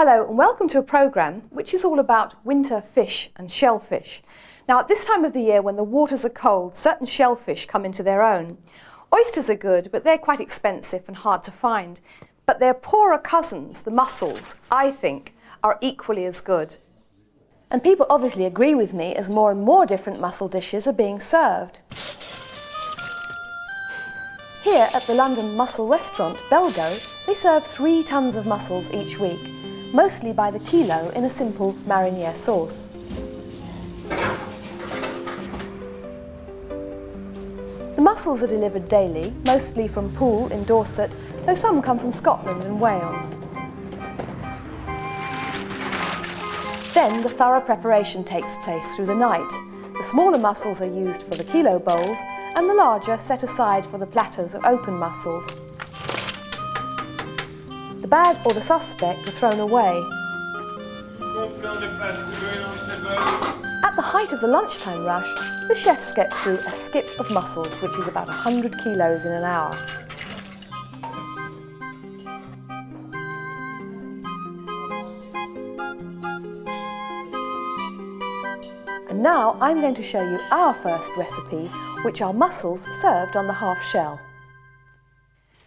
Hello and welcome to a programme which is all about winter fish and shellfish. Now at this time of the year when the waters are cold, certain shellfish come into their own. Oysters are good, but they're quite expensive and hard to find. But their poorer cousins, the mussels, I think, are equally as good. And people obviously agree with me as more and more different mussel dishes are being served. Here at the London mussel restaurant, Belgo, they serve 3 tons of mussels each week, mostly by the kilo in a simple mariniere sauce. The mussels are delivered daily, mostly from Poole in Dorset, though some come from Scotland and Wales. Then the thorough preparation takes place through the night. The smaller mussels are used for the kilo bowls and the larger set aside for the platters of open mussels. The bag or the suspect are thrown away. At the height of the lunchtime rush, the chefs get through a skip of mussels, which is about 100 kilos in an hour. And now I'm going to show you our first recipe, which are mussels served on the half shell.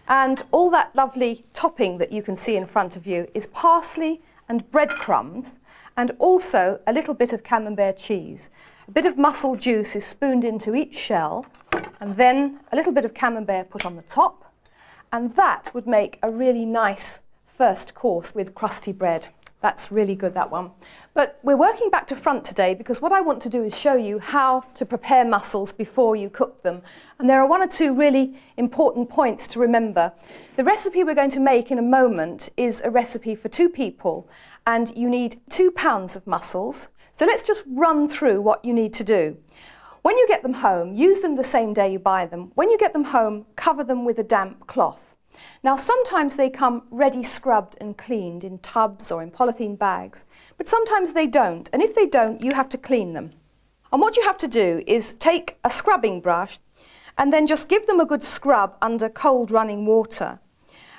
And all that lovely topping that you can see in front of you is parsley and breadcrumbs, and also a little bit of camembert cheese. A bit of mussel juice is spooned into each shell, and then a little bit of camembert put on the top, and that would make a really nice first course with crusty bread. That's really good, that one. But we're working back to front today because what I want to do is show you how to prepare mussels before you cook them. And there are 1 or 2 really important points to remember. The recipe we're going to make in a moment is a recipe for 2 people, and you need 2 pounds of mussels. So let's just run through what you need to do. When you get them home, use them the same day you buy them. When you get them home, cover them with a damp cloth. Now sometimes they come ready scrubbed and cleaned in tubs or in polythene bags, but sometimes they don't, and if they don't, you have to clean them. And what you have to do is take a scrubbing brush and then just give them a good scrub under cold running water.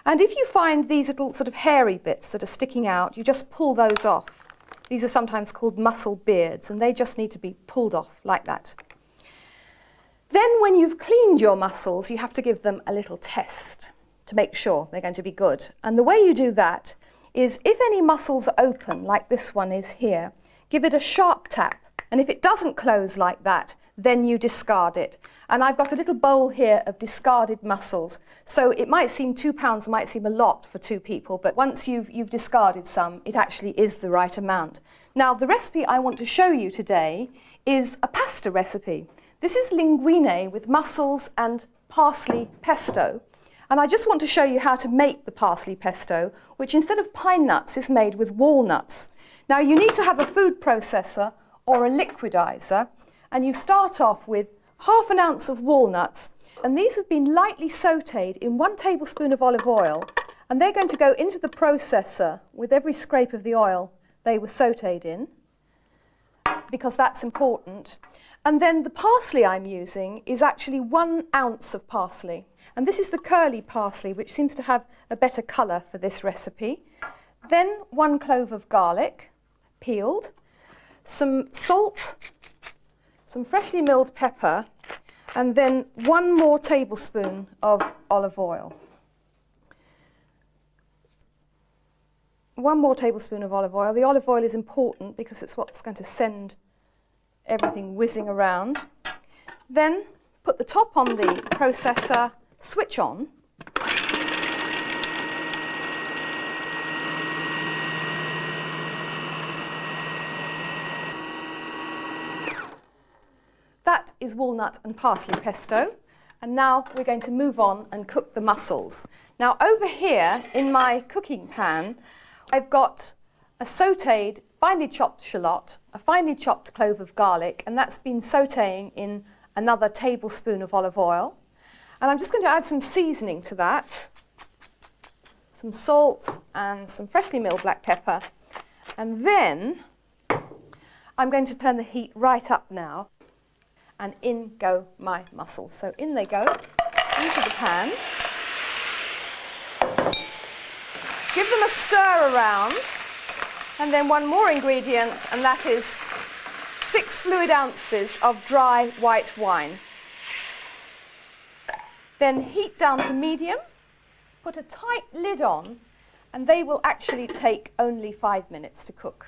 And if you find these little sort of hairy bits that are sticking out, you just pull those off. These are sometimes called mussel beards, and they just need to be pulled off like that. Then when you've cleaned your mussels, you have to give them a little test to make sure they're going to be good. And the way you do that is if any mussels are open, like this one is here, give it a sharp tap. And if it doesn't close like that, then you discard it. And I've got a little bowl here of discarded mussels. So it might seem 2 pounds, might seem a lot for 2 people, but once you've discarded some, it actually is the right amount. Now, the recipe I want to show you today is a pasta recipe. This is linguine with mussels and parsley pesto. And I just want to show you how to make the parsley pesto, which instead of pine nuts is made with walnuts. Now you need to have a food processor or a liquidizer, and you start off with ½ an ounce of walnuts, and these have been lightly sautéed in 1 tablespoon of olive oil, and they're going to go into the processor with every scrape of the oil they were sautéed in, because that's important. And then the parsley I'm using is actually 1 ounce of parsley. And this is the curly parsley, which seems to have a better colour for this recipe. Then 1 clove of garlic, peeled, some salt, some freshly milled pepper, and then 1 more tablespoon of olive oil. 1 more tablespoon of olive oil. The olive oil is important because it's what's going to send everything whizzing around. Then put the top on the processor, switch on. That is walnut and parsley pesto. And now we're going to move on and cook the mussels. Now over here in my cooking pan, I've got a sautéed, finely chopped shallot, a finely chopped clove of garlic, and that's been sautéing in another tablespoon of olive oil. And I'm just going to add some seasoning to that, some salt and some freshly milled black pepper. And then I'm going to turn the heat right up now, and in go my mussels. So in they go, into the pan. Give them a stir around And then one more ingredient, and that is 6 fluid ounces of dry white wine. Then heat down to medium, put a tight lid on, and they will actually take only 5 minutes to cook.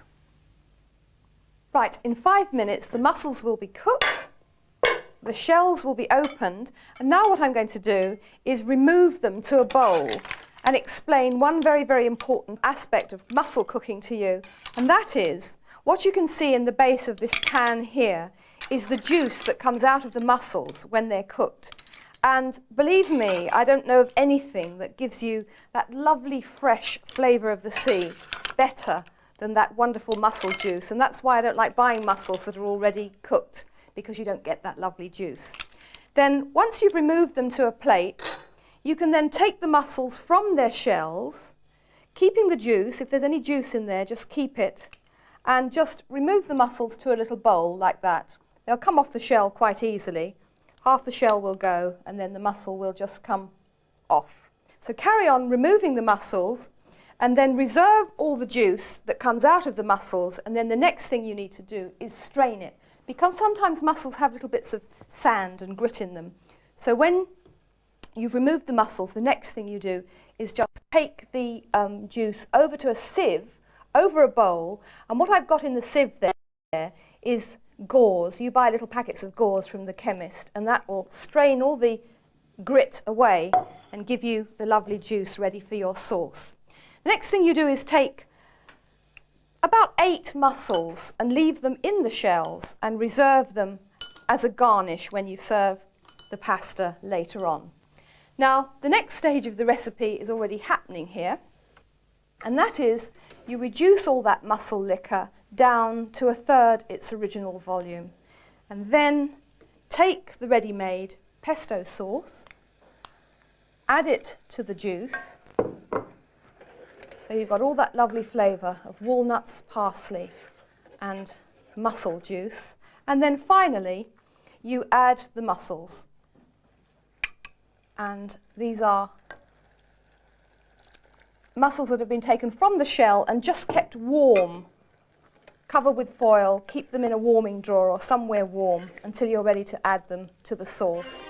Right, in 5 minutes the mussels will be cooked, the shells will be opened, and now what I'm going to do is remove them to a bowl and explain one very, very important aspect of mussel cooking to you, and that is what you can see in the base of this pan here is the juice that comes out of the mussels when they're cooked. And believe me, I don't know of anything that gives you that lovely fresh flavour of the sea better than that wonderful mussel juice. And that's why I don't like buying mussels that are already cooked, because you don't get that lovely juice. Then once you've removed them to a plate, you can then take the mussels from their shells, keeping the juice. If there's any juice in there, just keep it, and just remove the mussels to a little bowl like that. They'll come off the shell quite easily. Half the shell will go, and then the mussel will just come off. So carry on removing the mussels, and then reserve all the juice that comes out of the mussels, and then the next thing you need to do is strain it, because sometimes mussels have little bits of sand and grit in them. So when you've removed the mussels, the next thing you do is just take the juice over to a sieve, over a bowl, and what I've got in the sieve there is gauze. You buy little packets of gauze from the chemist, and that will strain all the grit away and give you the lovely juice ready for your sauce. The next thing you do is take about 8 mussels and leave them in the shells and reserve them as a garnish when you serve the pasta later on. Now, the next stage of the recipe is already happening here, and that is you reduce all that mussel liquor down to 1/3 its original volume, and then take the ready-made pesto sauce, add it to the juice, so you've got all that lovely flavour of walnuts, parsley and mussel juice, and then finally you add the mussels, and these are mussels that have been taken from the shell and just kept warm. Cover with foil, keep them in a warming drawer or somewhere warm until you're ready to add them to the sauce.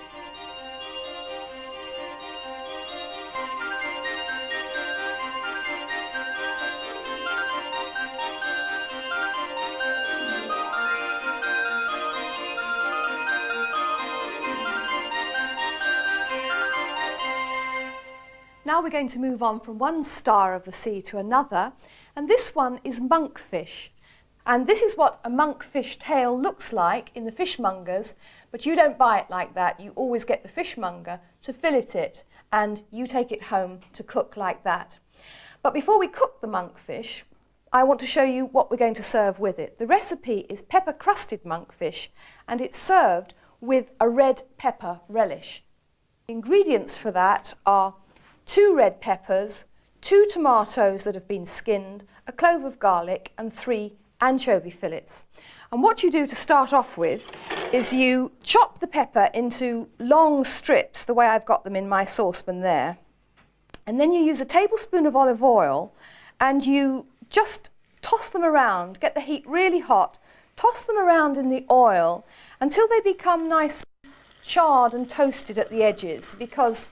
Now we're going to move on from one star of the sea to another, and this one is monkfish. And this is what a monkfish tail looks like in the fishmongers, but you don't buy it like that. You always get the fishmonger to fillet it, and you take it home to cook like that. But before we cook the monkfish, I want to show you what we're going to serve with it. The recipe is pepper-crusted monkfish, and it's served with a red pepper relish. The ingredients for that are 2 red peppers, 2 tomatoes that have been skinned, a clove of garlic, and 3 anchovy fillets. And what you do to start off with is you chop the pepper into long strips, the way I've got them in my saucepan there, and then you use a tablespoon of olive oil and you just toss them around, get the heat really hot, toss them around in the oil until they become nice charred and toasted at the edges, because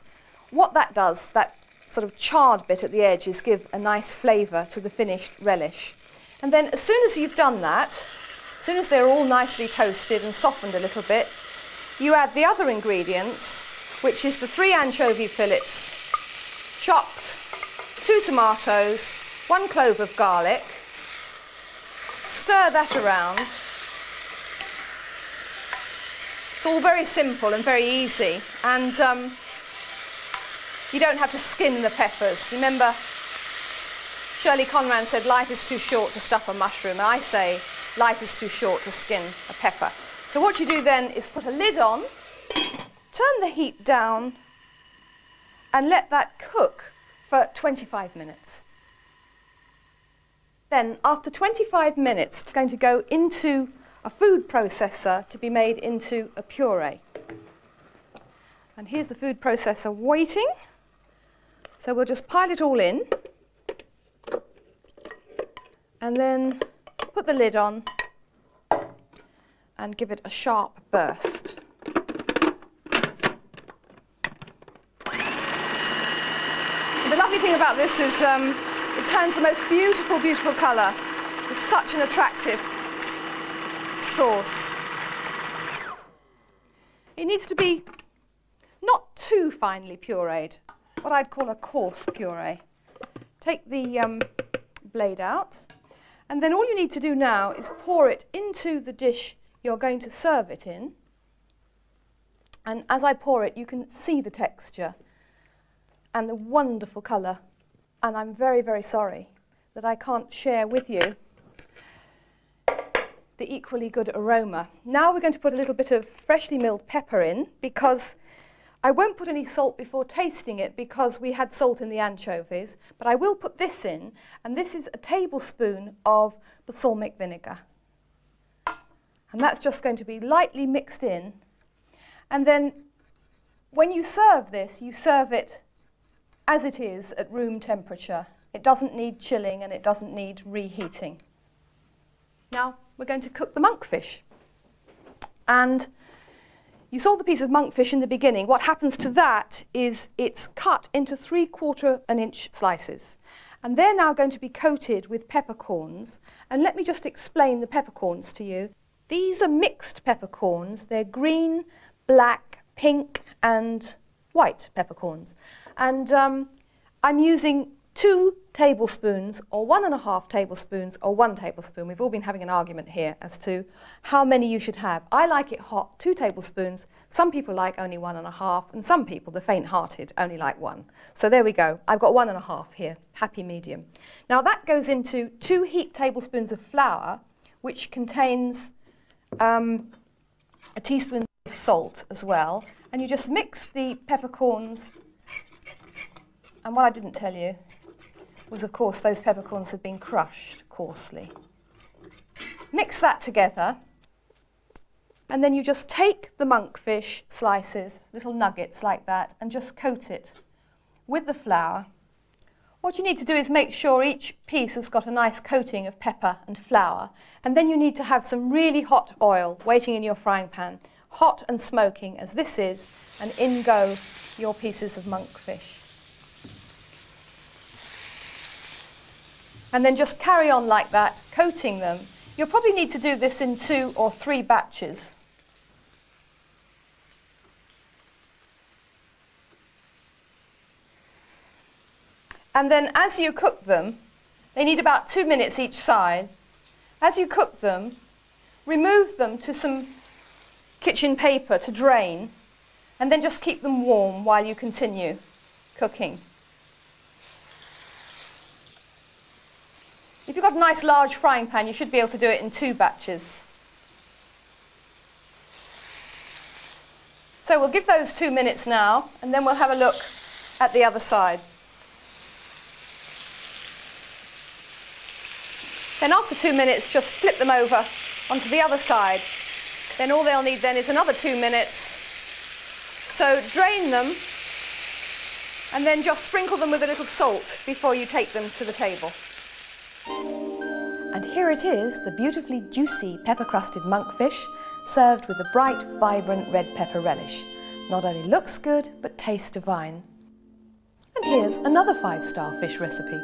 what that does, that sort of charred bit at the edge, is give a nice flavour to the finished relish. And then as soon as you've done that, as soon as they're all nicely toasted and softened a little bit, you add the other ingredients, which is the 3 anchovy fillets, chopped, 2 tomatoes, 1 clove of garlic. Stir that around. It's all very simple and very easy, and you don't have to skin the peppers. Remember, Shirley Conran said life is too short to stuff a mushroom, and I say life is too short to skin a pepper. So what you do then is put a lid on, turn the heat down, and let that cook for 25 minutes. Then, after 25 minutes, it's going to go into a food processor to be made into a puree. And here's the food processor waiting. So we'll just pile it all in. and then put the lid on and give it a sharp burst. The lovely thing about this is it turns the most beautiful, beautiful colour. It's such an attractive sauce. It needs to be not too finely pureed, what I'd call a coarse puree. Take the blade out, and then all you need to do now is pour it into the dish you're going to serve it in. And as I pour it, you can see the texture and the wonderful colour. And I'm very, very sorry that I can't share with you the equally good aroma. Now we're going to put a little bit of freshly milled pepper in, because I won't put any salt before tasting it because we had salt in the anchovies, but I will put this in, and this is a tablespoon of balsamic vinegar. And that's just going to be lightly mixed in. And then when you serve this, you serve it as it is at room temperature. It doesn't need chilling and it doesn't need reheating. Now we're going to cook the monkfish. And you saw the piece of monkfish in the beginning. What happens to that is it's cut into 3/4 inch slices. And they're now going to be coated with peppercorns. And let me just explain the peppercorns to you. These are mixed peppercorns. They're green, black, pink and white peppercorns. And I'm using 2 tablespoons or 1.5 tablespoons or 1 tablespoon. We've all been having an argument here as to how many you should have. I like it hot, 2 tablespoons. Some people like only 1.5, and some people, the faint-hearted, only like 1. So there we go. I've got 1.5 here, happy medium. Now that goes into 2 heaped tablespoons of flour, which contains a teaspoon of salt as well. And you just mix the peppercorns. And what I didn't tell you was, of course, those peppercorns have been crushed coarsely. Mix that together, and then you just take the monkfish slices, little nuggets like that, and just coat it with the flour. What you need to do is make sure each piece has got a nice coating of pepper and flour, and then you need to have some really hot oil waiting in your frying pan, hot and smoking as this is, and in go your pieces of monkfish. And then just carry on like that, coating them. You'll probably need to do this in 2 or 3 batches. And then as you cook them, they need about 2 minutes each side. As you cook them, remove them to some kitchen paper to drain, and then just keep them warm while you continue cooking. If you've got a nice large frying pan, you should be able to do it in 2 batches. So we'll give those 2 minutes now, and then we'll have a look at the other side. Then after 2 minutes, just flip them over onto the other side. Then all they'll need then is another 2 minutes. So drain them, and then just sprinkle them with a little salt before you take them to the table. And here it is, the beautifully juicy pepper-crusted monkfish, served with a bright, vibrant red pepper relish. Not only looks good, but tastes divine. And here's another 5-star fish recipe.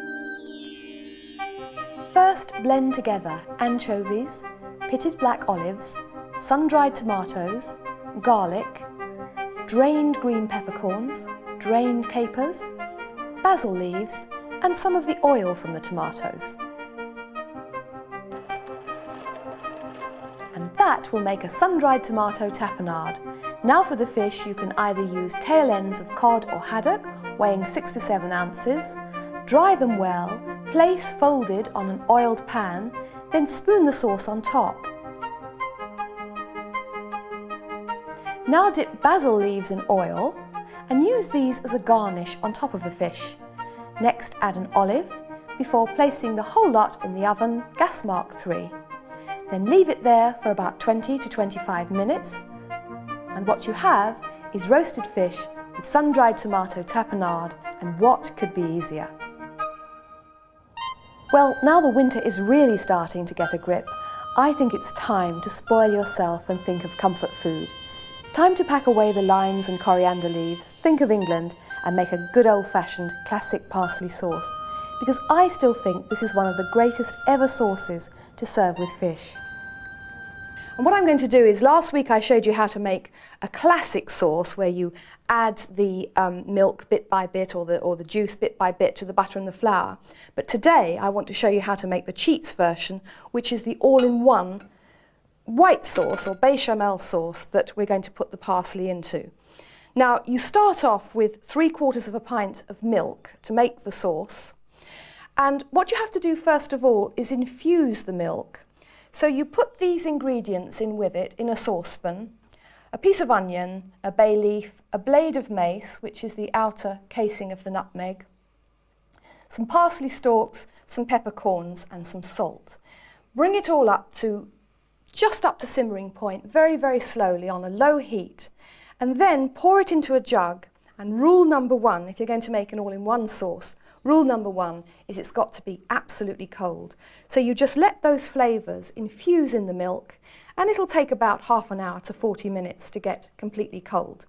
First, blend together anchovies, pitted black olives, sun-dried tomatoes, garlic, drained green peppercorns, drained capers, basil leaves, and some of the oil from the tomatoes. And that will make a sun-dried tomato tapenade. Now for the fish, you can either use tail ends of cod or haddock, weighing 6 to 7 ounces, dry them well, place folded on an oiled pan, then spoon the sauce on top. Now dip basil leaves in oil and use these as a garnish on top of the fish. Next add an olive before placing the whole lot in the oven, gas mark 3. Then leave it there for about 20 to 25 minutes, and what you have is roasted fish with sun-dried tomato tapenade, and what could be easier? Well, now the winter is really starting to get a grip, I think it's time to spoil yourself and think of comfort food. Time to pack away the limes and coriander leaves, think of England, and make a good old-fashioned classic parsley sauce, because I still think this is one of the greatest ever sauces to serve with fish. And what I'm going to do is, last week I showed you how to make a classic sauce where you add the milk bit by bit or the juice bit by bit to the butter and the flour. But today I want to show you how to make the cheats version, which is the all-in-one white sauce or bechamel sauce that we're going to put the parsley into. Now, you start off with 3/4 of a pint of milk to make the sauce. And what you have to do first of all is infuse the milk. So you put these ingredients in with it in a saucepan, a piece of onion, a bay leaf, a blade of mace, which is the outer casing of the nutmeg, some parsley stalks, some peppercorns and some salt. Bring it all up to just up to simmering point, very, very slowly on a low heat, and then pour it into a jug. And rule number one, if you're going to make an all-in-one sauce, rule number one is it's got to be absolutely cold. So you just let those flavours infuse in the milk, and it'll take about half an hour to 40 minutes to get completely cold.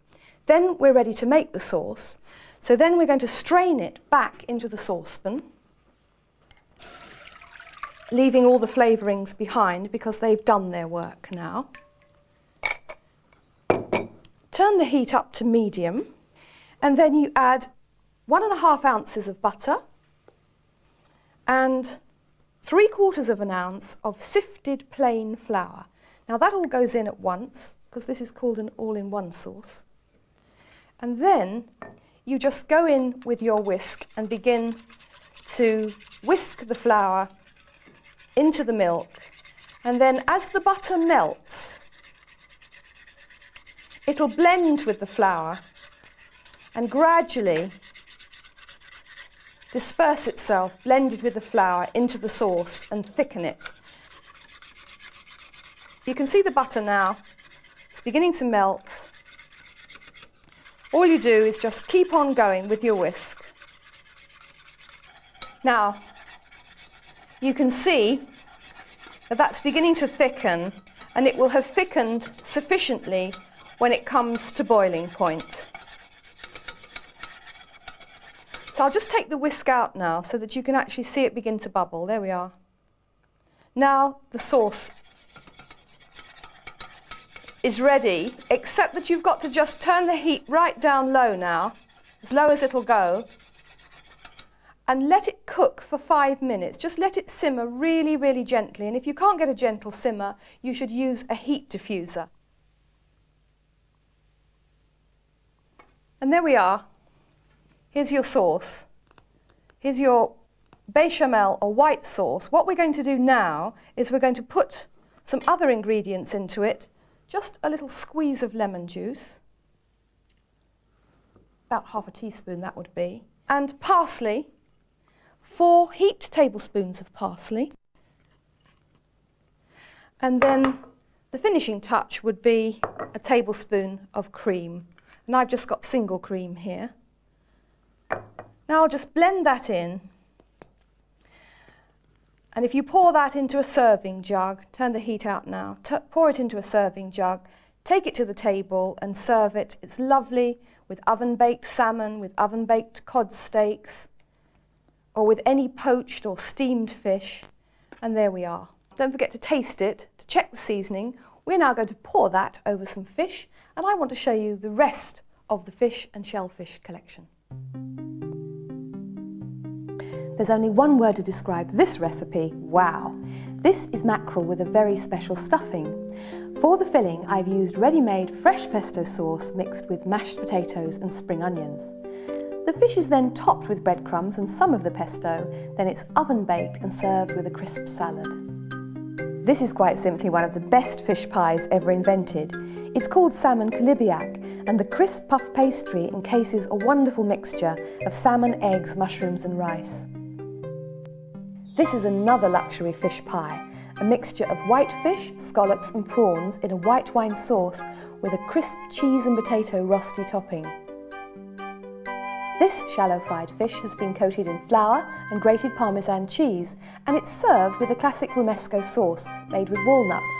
Then we're ready to make the sauce. So then we're going to strain it back into the saucepan, leaving all the flavourings behind because they've done their work now. Turn the heat up to medium, and then you add 1½ ounces of butter and 3/4 of an ounce of sifted plain flour. Now that all goes in at once because this is called an all-in-one sauce. And then you just go in with your whisk and begin to whisk the flour into the milk. And then as the butter melts, it'll blend with the flour and gradually disperse itself, blended with the flour, into the sauce and thicken it. You can see the butter now. It's beginning to melt. All you do is just keep on going with your whisk. Now, you can see that that's beginning to thicken, and it will have thickened sufficiently when it comes to boiling point. So I'll just take the whisk out now so that you can actually see it begin to bubble. There we are. Now the sauce is ready, except that you've got to just turn the heat right down low now, as low as it'll go, and let it cook for 5 minutes. Just let it simmer really, really gently. And if you can't get a gentle simmer, you should use a heat diffuser. And there we are. Here's your sauce. Here's your bechamel or white sauce. What we're going to do now is we're going to put some other ingredients into it. Just a little squeeze of lemon juice. About ½ a teaspoon that would be. And parsley. 4 heaped tablespoons of parsley. And then the finishing touch would be a tablespoon of cream. And I've just got single cream here. Now I'll just blend that in, and if you pour that into a serving jug, turn the heat out now, pour it into a serving jug, take it to the table and serve it. It's lovely with oven-baked salmon, with oven-baked cod steaks, or with any poached or steamed fish, and there we are. Don't forget to taste it, to check the seasoning. We're now going to pour that over some fish, and I want to show you the rest of the fish and shellfish collection. There's only one word to describe this recipe: wow! This is mackerel with a very special stuffing. For the filling, I've used ready-made fresh pesto sauce mixed with mashed potatoes and spring onions. The fish is then topped with breadcrumbs and some of the pesto, then it's oven-baked and served with a crisp salad. This is quite simply one of the best fish pies ever invented. It's called salmon kalibiak, and the crisp puff pastry encases a wonderful mixture of salmon, eggs, mushrooms and rice. This is another luxury fish pie, a mixture of white fish, scallops and prawns in a white wine sauce with a crisp cheese and potato rosti topping. This shallow fried fish has been coated in flour and grated Parmesan cheese, and it's served with a classic romesco sauce made with walnuts.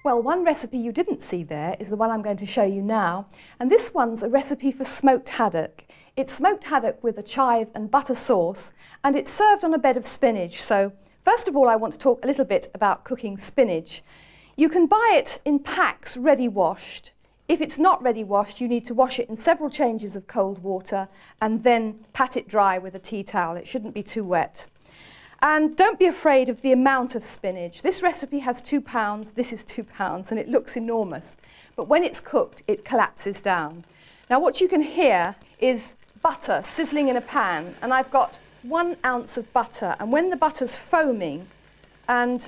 Well, one recipe you didn't see there is the one I'm going to show you now, and this one's a recipe for smoked haddock. It's smoked haddock with a chive and butter sauce, and it's served on a bed of spinach. So first of all, I want to talk a little bit about cooking spinach. You can buy it in packs ready washed. If it's not ready washed, you need to wash it in several changes of cold water and then pat it dry with a tea towel. It shouldn't be too wet. And don't be afraid of the amount of spinach. This recipe has 2 pounds, this is 2 pounds, and it looks enormous. But when it's cooked, it collapses down. Now what you can hear is butter sizzling in a pan, and I've got 1 ounce of butter, and when the butter's foaming and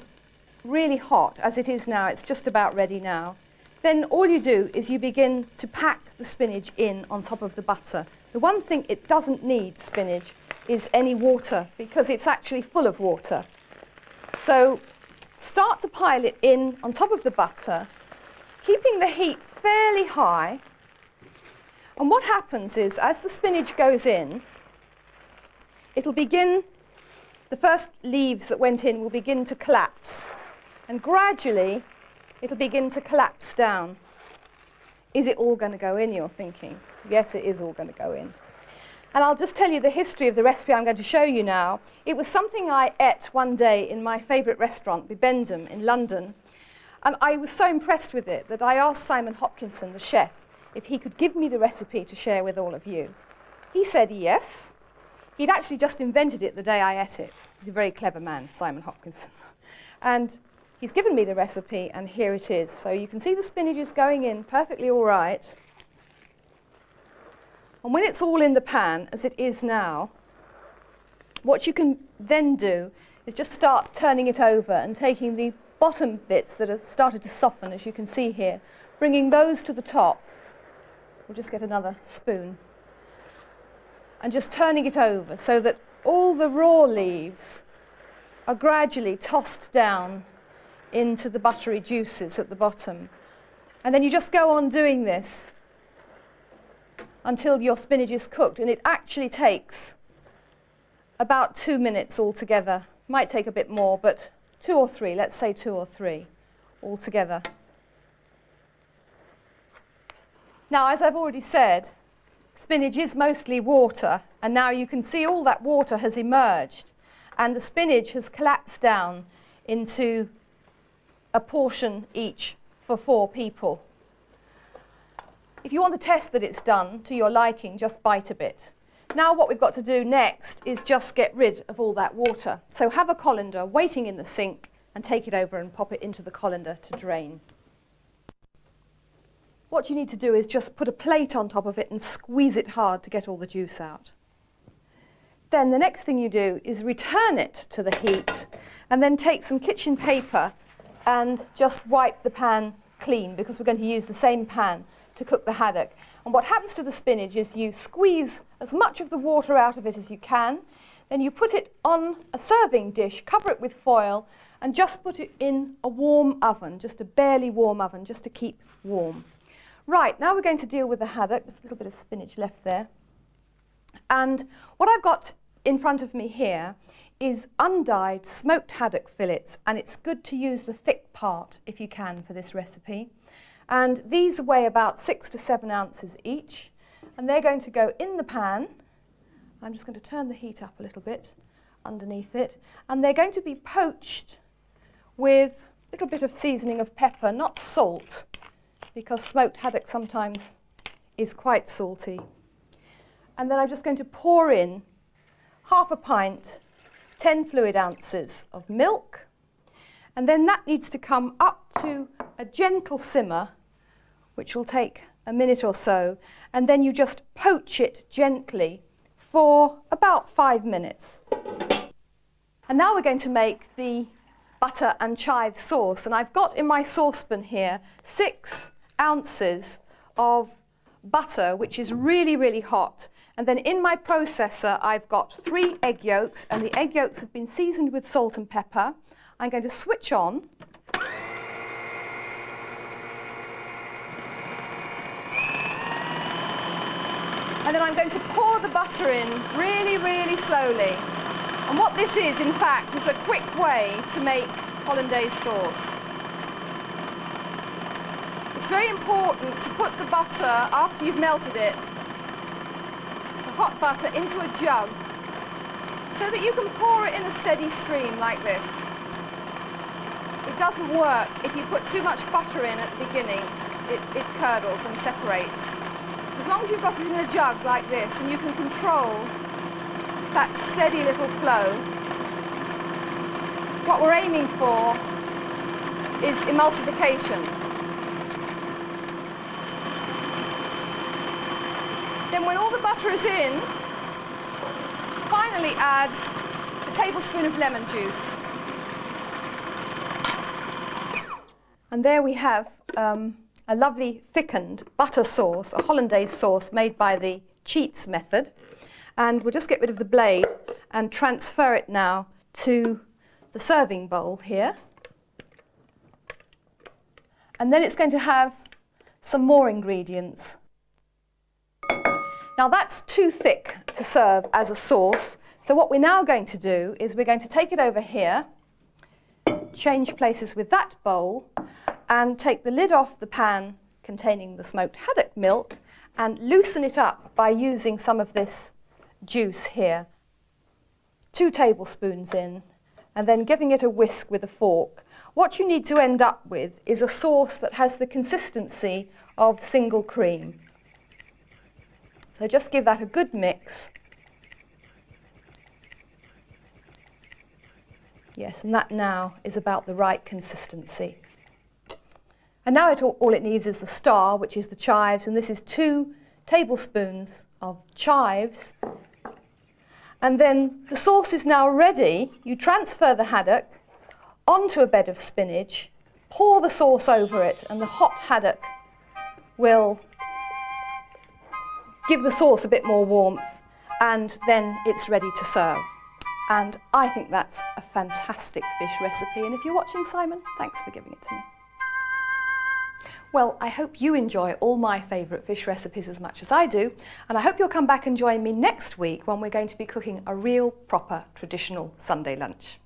really hot, as it is now, it's just about ready now, then all you do is you begin to pack the spinach in on top of the butter. The one thing it doesn't need, spinach, is any water, because it's actually full of water. So start to pile it in on top of the butter, keeping the heat fairly high. And what happens is, as the spinach goes in, it'll begin, the first leaves that went in will begin to collapse, and gradually it'll begin to collapse down. Is it all going to go in, you're thinking? Yes, it is all going to go in. And I'll just tell you the history of the recipe I'm going to show you now. It was something I ate one day in my favourite restaurant, Bibendum, in London. And I was so impressed with it that I asked Simon Hopkinson, the chef, if he could give me the recipe to share with all of you. He said yes. He'd actually just invented it the day I ate it. He's a very clever man, Simon Hopkinson. And he's given me the recipe, and here it is. So you can see the spinach is going in perfectly all right. And when it's all in the pan, as it is now, what you can then do is just start turning it over and taking the bottom bits that have started to soften, as you can see here, bringing those to the top. We'll just get another spoon. And just turning it over so that all the raw leaves are gradually tossed down into the buttery juices at the bottom. And then you just go on doing this until your spinach is cooked, and it actually takes about 2 minutes altogether. Might take a bit more, but 2 or 3, let's say 2 or 3 altogether. Now, as I've already said, spinach is mostly water, and now you can see all that water has emerged, and the spinach has collapsed down into a portion each for 4 people. If you want to test that it's done to your liking, just bite a bit. Now what we've got to do next is just get rid of all that water. So have a colander waiting in the sink and take it over and pop it into the colander to drain. What you need to do is just put a plate on top of it and squeeze it hard to get all the juice out. Then the next thing you do is return it to the heat, and then take some kitchen paper and just wipe the pan clean, because we're going to use the same pan to cook the haddock. And what happens to the spinach is you squeeze as much of the water out of it as you can, then you put it on a serving dish, cover it with foil, and just put it in a warm oven, just a barely warm oven, just to keep warm. Right, now we're going to deal with the haddock. There's a little bit of spinach left there. And what I've got in front of me here is undyed smoked haddock fillets, and it's good to use the thick part if you can for this recipe. And these weigh about 6 to 7 ounces each, and they're going to go in the pan. I'm just going to turn the heat up a little bit underneath it, and they're going to be poached with a little bit of seasoning of pepper, not salt, because smoked haddock sometimes is quite salty. And then I'm just going to pour in half a pint, 10 fluid ounces of milk, and then that needs to come up to a gentle simmer, which will take a minute or so, and then you just poach it gently for about 5 minutes. And now we're going to make the butter and chive sauce, and I've got in my saucepan here 6 ounces of butter, which is really, really hot. And then in my processor, I've got 3 egg yolks, and the egg yolks have been seasoned with salt and pepper. I'm going to switch on. And then I'm going to pour the butter in really, really slowly. And what this is, in fact, is a quick way to make hollandaise sauce. It's very important to put the butter, after you've melted it, the hot butter, into a jug so that you can pour it in a steady stream like this. It doesn't work if you put too much butter in at the beginning. It curdles and separates. As long as you've got it in a jug like this and you can control that steady little flow, what we're aiming for is emulsification. Then when all the butter is in, finally add a tablespoon of lemon juice. And there we have a lovely thickened butter sauce, a hollandaise sauce made by the Cheats method. And we'll just get rid of the blade and transfer it now to the serving bowl here. And then it's going to have some more ingredients. Now that's too thick to serve as a sauce, so what we're now going to do is we're going to take it over here, change places with that bowl, and take the lid off the pan containing the smoked haddock milk and loosen it up by using some of this juice here. 2 tablespoons in, and then giving it a whisk with a fork. What you need to end up with is a sauce that has the consistency of single cream. So just give that a good mix. Yes, and that now is about the right consistency. And now all it needs is the star, which is the chives, and this is 2 tablespoons of chives. And then the sauce is now ready. You transfer the haddock onto a bed of spinach, pour the sauce over it, and the hot haddock will give the sauce a bit more warmth, and then it's ready to serve. And I think that's a fantastic fish recipe, and if you're watching, Simon, thanks for giving it to me. Well, I hope you enjoy all my favourite fish recipes as much as I do, and I hope you'll come back and join me next week when we're going to be cooking a real, proper, traditional Sunday lunch.